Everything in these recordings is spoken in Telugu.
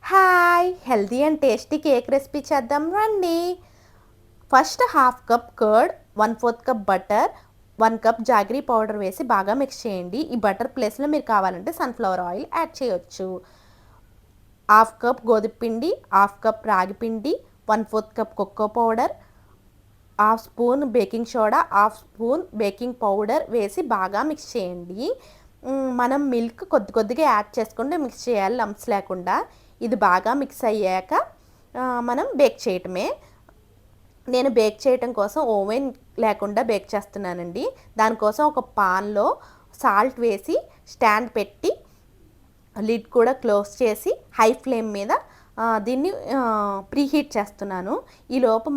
Hi, healthy and tasty cake recipe చేద్దాం రండి. First half cup curd, 1/4 cup butter, 1 cup jaggery powder వేసి బాగా మిక్స్ చేయండి. ఈ బటర్ ప్లేస్లో మీరు కావాలంటే సన్ఫ్లవర్ ఆయిల్ యాడ్ చేయొచ్చు. హాఫ్ కప్ గోధుమ పిండి, హాఫ్ కప్ రాగి పిండి, 1/4 cup cocoa powder, half spoon baking soda, half spoon baking powder వేసి బాగా మిక్స్ చేయండి. మనం మిల్క్ కొద్దిగా యాడ్ చేసుకుంటే మిక్స్ చేయాలి, లంప్స్ లేకుండా. ఇది బాగా మిక్స్ అయ్యాక మనం బేక్ చేయటమే. నేను బేక్ చేయటం కోసం ఓవెన్ లేకుండా బేక్ చేస్తున్నానండి. దానికోసం ఒక పాన్లో సాల్ట్ వేసి స్టాండ్ పెట్టి లిడ్ కూడా క్లోజ్ చేసి హై ఫ్లేమ్ మీద దీన్ని ప్రీహీట్ చేస్తున్నాను. ఈలోపు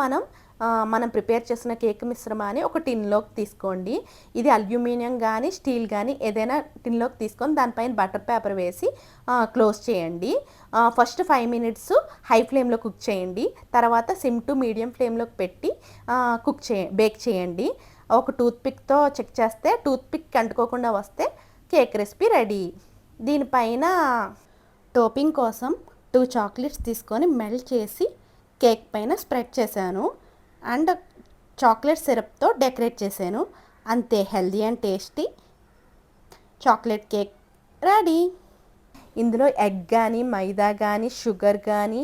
మనం ప్రిపేర్ చేసిన కేక్ మిశ్రమాన్ని ఒక టిన్లోకి తీసుకోండి. ఇది అల్యూమినియం కానీ స్టీల్ కానీ ఏదైనా టిన్లోకి తీసుకొని దానిపైన బటర్ పేపర్ వేసి క్లోజ్ చేయండి. ఫస్ట్ 5 మినిట్స్ హై ఫ్లేమ్లో కుక్ చేయండి. తర్వాత సిమ్ టు మీడియం ఫ్లేమ్లోకి పెట్టి బేక్ చేయండి. ఒక టూత్పిక్తో చెక్ చేస్తే టూత్పిక్ అంటుకోకుండా వస్తే కేక్ రెసిపీ రెడీ. దీనిపైన టోపింగ్ కోసం 2 చాక్లెట్స్ తీసుకొని మెల్ట్ చేసి కేక్ పైన స్ప్రెడ్ చేశాను అండ్ చాక్లెట్ సిరప్తో డెకరేట్ చేశాను. అంతే, healthy and tasty chocolate cake ready. ఇందులో ఎగ్ కానీ మైదా కానీ షుగర్ కానీ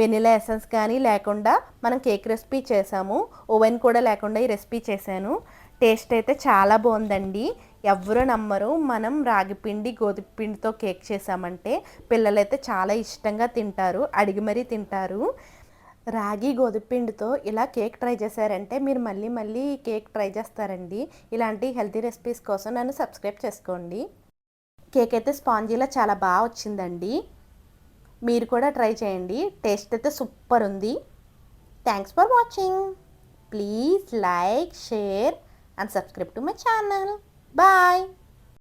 వెనిలా ఎసెన్స్ కానీ లేకుండా మనం కేక్ రెసిపీ చేసాము. ఓవెన్ కూడా లేకుండా ఈ రెసిపీ చేశాను. టేస్ట్ అయితే చాలా బాగుందండి. ఎవ్వరూ నమ్మరు, మనం రాగిపిండి గోధుమ పిండితో కేక్ చేసామంటే పిల్లలైతే చాలా ఇష్టంగా తింటారు, అడిగి మరీ తింటారు. రాగి గోధుమ పిండితో ఇలా కేక్ ట్రై చేశారంటే మీరు మళ్ళీ మళ్ళీ కేక్ ట్రై చేస్తారండి. ఇలాంటి హెల్తీ రెసిపీస్ కోసం నన్ను సబ్స్క్రైబ్ చేసుకోండి. కేక్ అయితే స్పాంజీలా చాలా బాగా వచ్చిందండి. మీరు కూడా ట్రై చేయండి. టేస్ట్ అయితే సూపర్ ఉంది. Thanks for watching. Please like, share and subscribe to my channel. Bye.